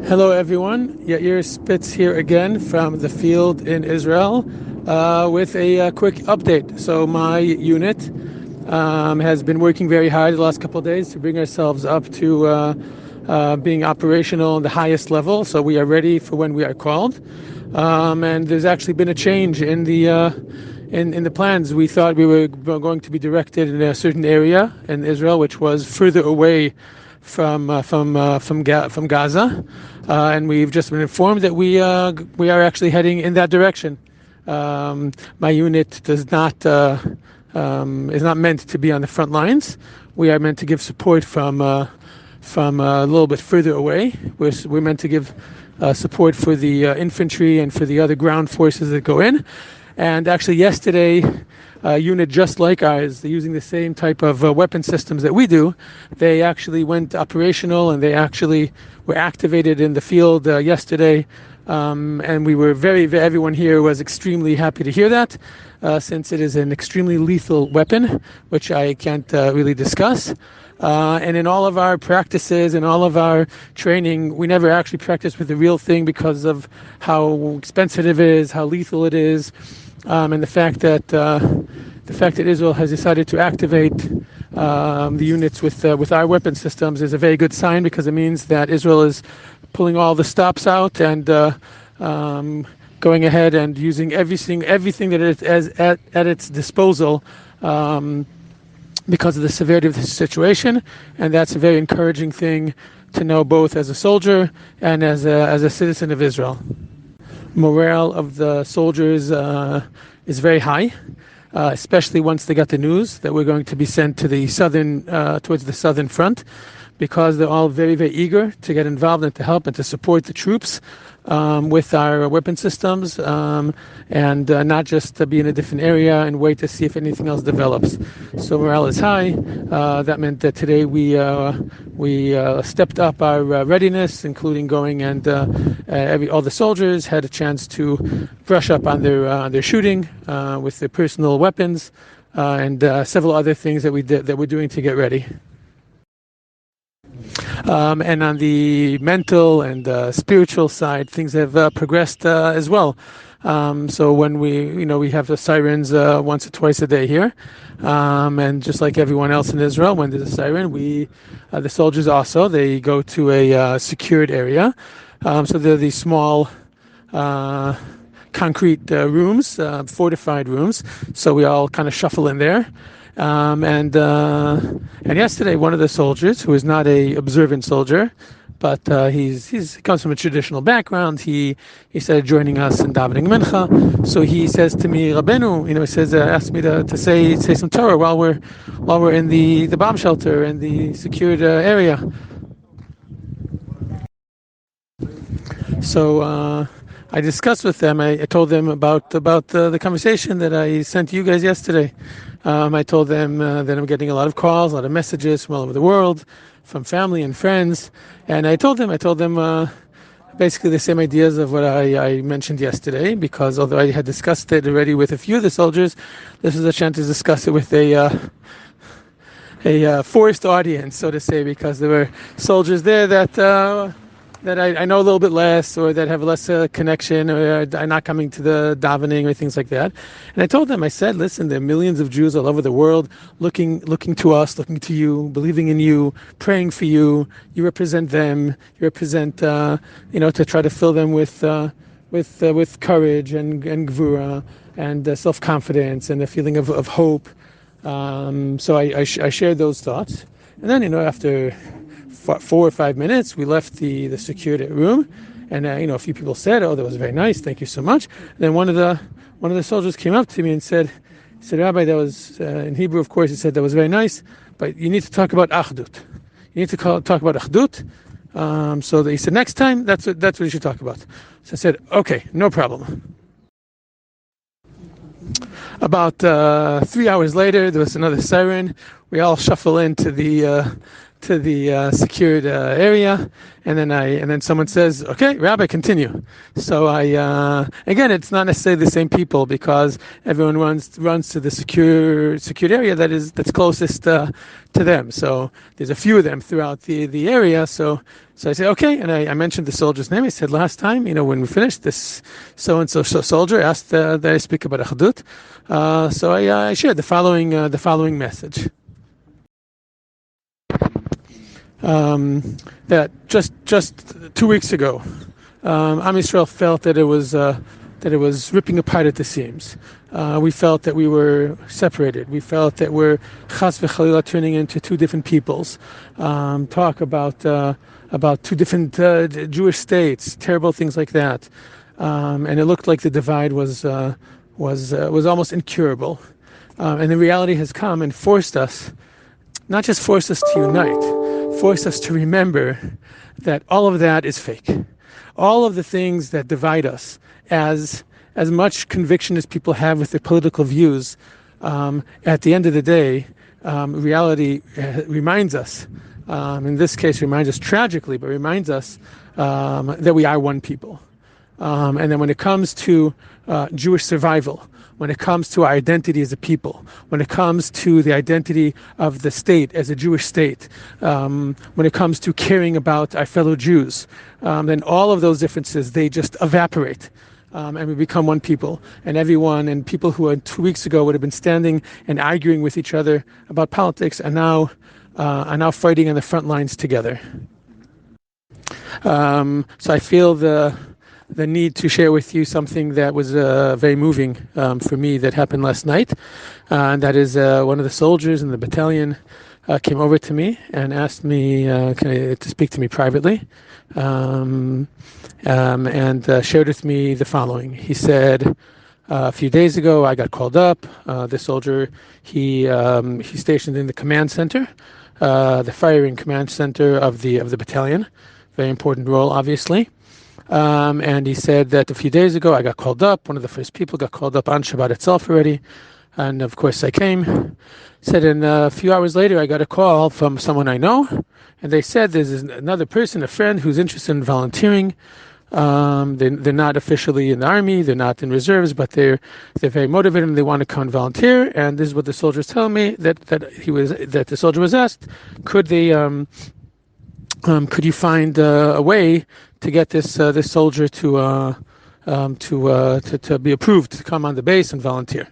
Hello, everyone. Yair Spitz here again from the field in Israel with a quick update. So my unit has been working very hard the last couple of days to bring ourselves up to being operational at the highest level. So we are ready for when we are called. And there's actually been a change in the plans. We thought we were going to be directed in a certain area in Israel, which was further away from Gaza, and we've just been informed that we are actually heading in that direction. My unit is not meant to be on the front lines. We are meant to give support from a little bit further away. We're meant to give support for the infantry and for the other ground forces that go in. And actually, yesterday, a unit just like ours, using the same type of weapon systems that we do, they actually went operational and they actually were activated in the field yesterday. And we were everyone here was extremely happy to hear that, since it is an extremely lethal weapon, which I can't really discuss. And in all of our practices and all of our training, we never actually practice with the real thing because of how expensive it is, how lethal it is, and the fact that Israel has decided to activate the units with our weapon systems is a very good sign, because it means that Israel is pulling all the stops out and going ahead and using everything that it has at its disposal. Because of the severity of the situation, and that's a very encouraging thing to know, both as a soldier and as a citizen of Israel. Morale of the soldiers is very high, especially once they got the news that we're going to be sent to the towards the southern front, because they're all very, very eager to get involved and to help and to support the troops with our weapon systems, and not just to be in a different area and wait to see if anything else develops. So morale is high. That meant that today we stepped up our readiness, including going and all the soldiers had a chance to brush up on their shooting with their personal weapons, and several other things that we're doing to get ready. And on the mental and spiritual side, things have progressed as well. So when we have the sirens once or twice a day here, and just like everyone else in Israel, when there's a siren, the soldiers also, they go to a secured area. So they're these small concrete rooms, fortified rooms. So we all kind of shuffle in there. And yesterday, one of the soldiers, who is not a observant soldier, but he comes from a traditional background, he started joining us in davening mincha. So he says to me, Rabbeinu, he says, asked me to say some Torah while we're in the bomb shelter in the secured area. So I discussed with them. I told them about the conversation that I sent to you guys yesterday. I told them that I'm getting a lot of calls, a lot of messages from all over the world, from family and friends, and I told them basically the same ideas of what I mentioned yesterday. Because although I had discussed it already with a few of the soldiers, this is a chance to discuss it with a forced audience, so to say, because there were soldiers there that I know a little bit less, or that have less connection, or are not coming to the davening or things like that. And I told them, I said, listen, there are millions of Jews all over the world looking to us, looking to you, believing in you, praying for you. You represent them. You represent, to try to fill them with courage and gvura and self-confidence and a feeling of hope. So I shared those thoughts. And then, after 4 or 5 minutes, we left the secured room, and a few people said, "Oh, that was very nice. Thank you so much." And then one of the soldiers came up to me and said, "Rabbi, that was in Hebrew, of course." He said, "That was very nice, but you need to talk about achdut. You need to talk about achdut." So he said, "Next time, that's what you should talk about." So I said, "Okay, no problem." About 3 hours later, there was another siren. We all shuffle into the secured area, and then someone says, "Okay, Rabbi, continue." So again, it's not necessarily the same people, because everyone runs to the secured area that's closest to them. So there's a few of them throughout the area. So So I said, okay, and I mentioned the soldier's name. I said, last time, when we finished, this so-and-so soldier asked that I speak about Achdut. So I shared the following message. That just 2 weeks ago, Am Yisrael felt that it was ripping apart at the seams. We felt that we were separated. We felt that we're chas v'chalila turning into two different peoples. Talk about two different Jewish states, terrible things like that, and it looked like the divide was almost incurable. And the reality has come and not just forced us to unite, forced us to remember that all of that is fake. All of the things that divide us, as much conviction as people have with their political views, at the end of the day, reality reminds us, in this case reminds us tragically, but reminds us that we are one people. And then when it comes to Jewish survival, when it comes to our identity as a people, when it comes to the identity of the state as a Jewish state, when it comes to caring about our fellow Jews, then all of those differences, they just evaporate. And we become one people. And people who 2 weeks ago would have been standing and arguing with each other about politics are now fighting on the front lines together. So I feel the need to share with you something that was very moving for me that happened last night. And that is one of the soldiers in the battalion came over to me and asked me to speak to me privately, and shared with me the following. He said, a few days ago I got called up. The soldier, he's stationed in the command center, the firing command center of the battalion. Very important role, obviously. And he said that a few days ago I got called up. One of the first people got called up on Shabbat itself already. And of course I came. He said, and a few hours later I got a call from someone I know. And they said there's another person, a friend, who's interested in volunteering. They're not officially in the army, they're not in reserves, but they're very motivated and they want to come and volunteer. And this is what the soldiers tell me, that the soldier was asked, could you find a way to get this soldier to be approved to come on the base and volunteer?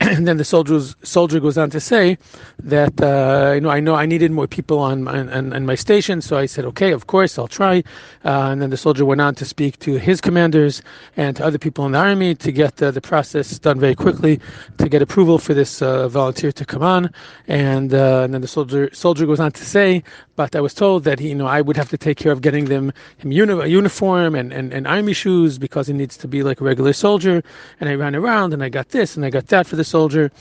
And then the soldier goes on to say that I know I needed more people on my station, so I said, okay, of course, I'll try. And then the soldier went on to speak to his commanders and to other people in the army to get the process done very quickly to get approval for this volunteer to come on. And then the soldier goes on to say, but I was told that I would have to take care of getting him a uniform and army shoes because he needs to be like a regular soldier. And I ran around and I got this and I got that for the soldier,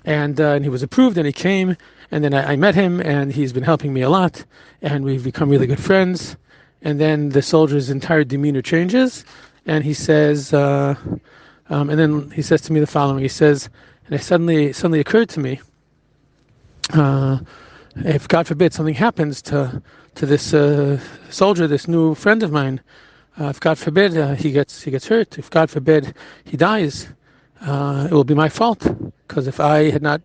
and he was approved and he came, and then I met him and he's been helping me a lot and we've become really good friends. And then the soldier's entire demeanor changes and he says, and then he says to me the following. He says, and it suddenly occurred to me, if God forbid something happens to this soldier, this new friend of mine, if God forbid he gets hurt, if God forbid he dies, it will be my fault, because if I had not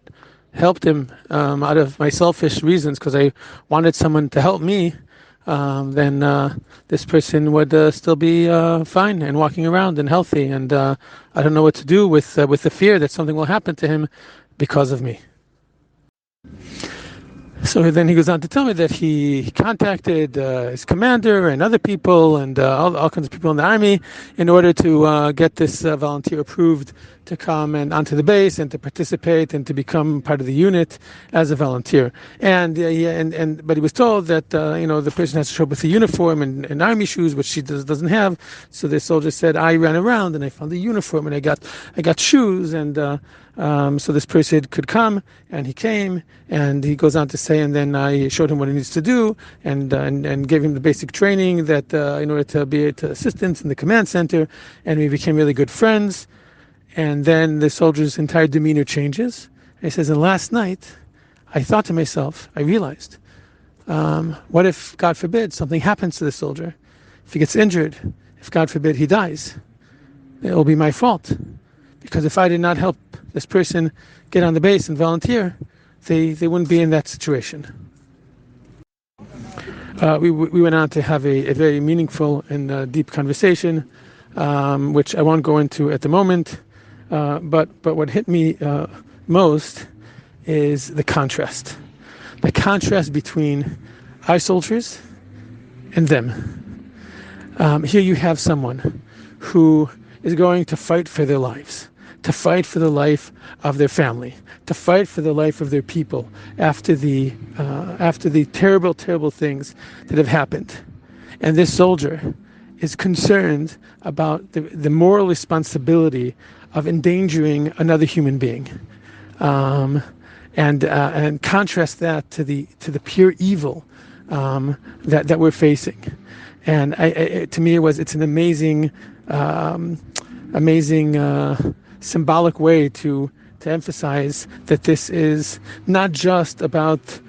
helped him out of my selfish reasons, because I wanted someone to help me, then this person would still be fine and walking around and healthy, and I don't know what to do with the fear that something will happen to him because of me. So then he goes on to tell me that he contacted his commander and other people and all kinds of people in the army in order to get this volunteer approved to come and onto the base and to participate and to become part of the unit as a volunteer. But he was told that the person has to show up with a uniform and army shoes, which she doesn't have. So the soldier said, I ran around and I found the uniform and I got shoes, and so this person could come, and he came, and he goes on to say, and then I showed him what he needs to do, and gave him the basic training that in order to be to assistance in the command center, and we became really good friends. And then the soldier's entire demeanor changes. And he says, and last night, I thought to myself, I realized, what if, God forbid, something happens to the soldier? If he gets injured, if, God forbid, he dies, it will be my fault. Because if I did not help this person get on the base and volunteer, they wouldn't be in that situation. we went on to have a very meaningful and deep conversation, which I won't go into at the moment. But what hit me most is the contrast between our soldiers and them. Here you have someone who is going to fight for their lives, to fight for the life of their family, to fight for the life of their people after the terrible, terrible things that have happened. And this soldier is concerned about the moral responsibility of endangering another human being, and contrast that to the pure evil that we're facing. And to me, it's an amazing symbolic way to emphasize that this is not just about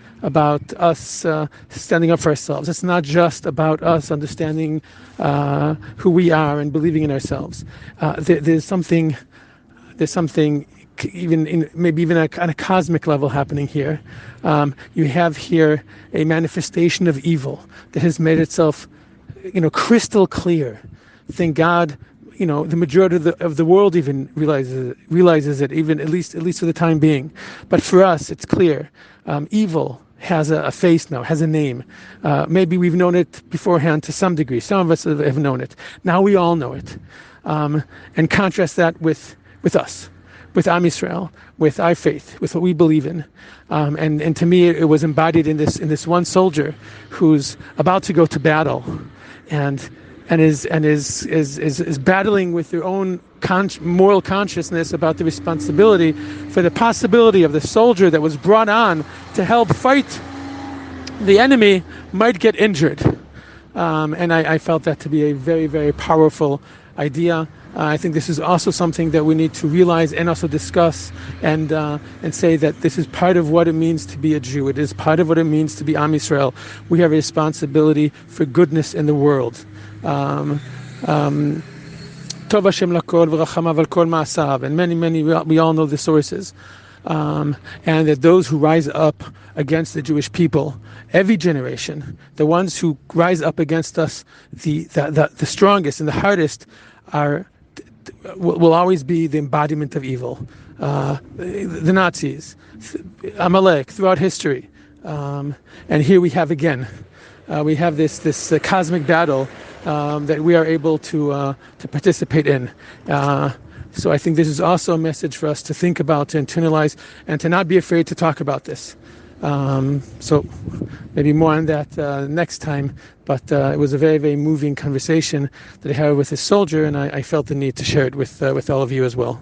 us standing up for ourselves. It's not just about us understanding who we are and believing in ourselves. There's something even maybe even on a cosmic level happening here. You have here a manifestation of evil that has made itself, crystal clear. Thank God, the majority of the world even realizes it, even at least for the time being. But for us, it's clear. Evil has a face now, has a name. Maybe we've known it beforehand to some degree. Some of us have known it. Now we all know it. And contrast that with us, with Am Yisrael, with our faith, with what we believe in. And to me, it was embodied in this one soldier who's about to go to battle, and is battling with their own moral consciousness about the responsibility for the possibility of the soldier that was brought on to help fight the enemy might get injured. And I felt that to be a very, very powerful idea. I think this is also something that we need to realize and also discuss and say that this is part of what it means to be a Jew. It is part of what it means to be Am Yisrael. We have a responsibility for goodness in the world. Tov Hashem lakol v'rachamav al kol ma'asav, and many we all know the sources, and that those who rise up against the Jewish people, every generation, the ones who rise up against us, the strongest and the hardest, will always be the embodiment of evil. The Nazis, Amalek, throughout history, and here we have again. We have this cosmic battle that we are able to participate in. So I think this is also a message for us to think about, to internalize, and to not be afraid to talk about this. So maybe more on that next time. But it was a very, very moving conversation that I had with this soldier, and I felt the need to share it with all of you as well.